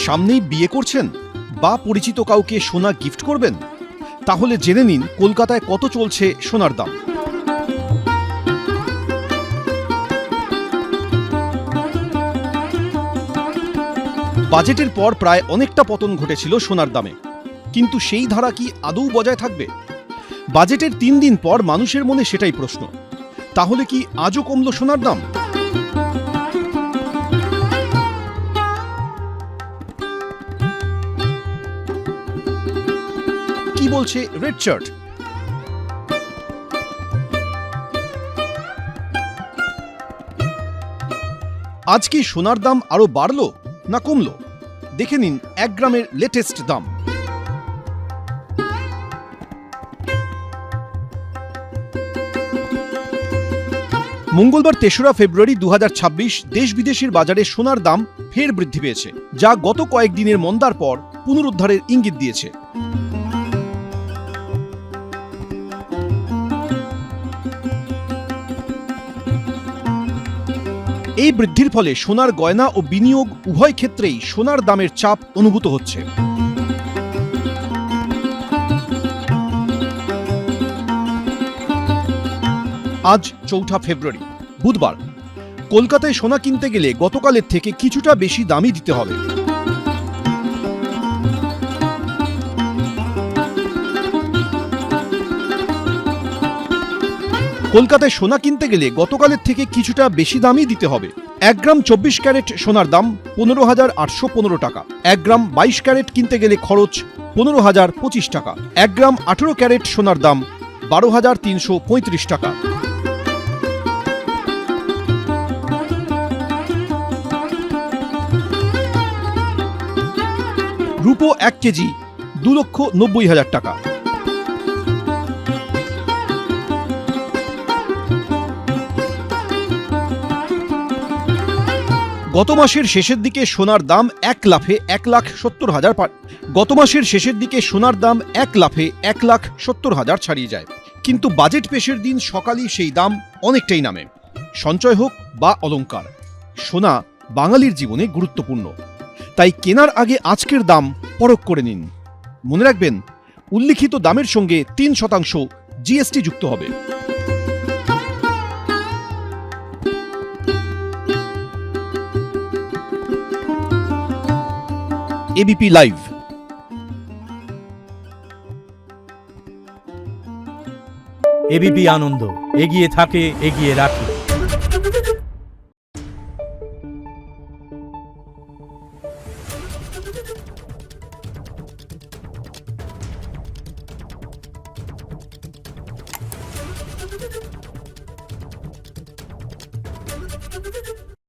সামনেই বিয়ে করছেন বা পরিচিত কাউকে সোনা গিফট করবেন? তাহলে জেনে নিন কলকাতায় কত চলছে সোনার দাম। বাজেটের পর প্রায় অনেকটা পতন ঘটেছিল সোনার দামে, কিন্তু সেই ধারা কি আদৌ বজায় থাকবে? বাজেটের 3 দিন পর মানুষের মনে সেটাই প্রশ্ন। তাহলে কি আজও কমল সোনার দাম? কি বলছে রেড চার্ট? আজ কি সোনার দাম আরো বাড়লো না কমলো? দেখে নিন 1 গ্রামের লেটেস্ট দাম। মঙ্গলবার 3রা ফেব্রুয়ারি 2026 দেশ বিদেশের বাজারে সোনার দাম ফের বৃদ্ধি পেয়েছে, যা গত কয়েকদিনের মন্দার পর পুনরুদ্ধারের ইঙ্গিত দিয়েছে। এই বৃদ্ধির ফলে সোনার গয়না ও বিনিয়োগ উভয় ক্ষেত্রেই সোনার দামের চাপ অনুভূত হচ্ছে। আজ 4 ফেব্রুয়ারি বুধবার। কলকাতায় সোনা কিনতে গেলে গতকালের থেকে কিছুটা বেশি দামই দিতে হবে। কলকাতায় সোনা কিনতে গেলে গতকালের থেকে কিছুটা বেশি দামই দিতে হবে। 1 গ্রাম 24 ক্যারেট সোনার দাম 15,815 টাকা। 1 গ্রাম 22 ক্যারেট কিনতে গেলে খরচ 15,025 টাকা। 1 গ্রাম 18 ক্যারেট সোনার দাম 12,335 টাকা। রূপো 1 কেজি 2,90,000 টাকা। গত মাসের শেষের দিকে সোনার দাম 1 লাফে 1,70,000 গত মাসের শেষের দিকে সোনার দাম 1 লাফে 1,70,000 ছাড়িয়ে যায়। কিন্তু বাজেট পেশের দিন সকালেই সেই দাম অনেকটাই নামে। সঞ্চয় হোক বা অলংকার, সোনা বাঙালির জীবনে গুরুত্বপূর্ণ। তাই কেনার আগে আজকের দাম পরখ করে নিন। মনে রাখবেন, উল্লিখিত দামের সঙ্গে 3% জিএসটি যুক্ত হবে। ABP live. এবিপি আনন্দ, এগিয়ে থাকে, এগিয়ে রাখে।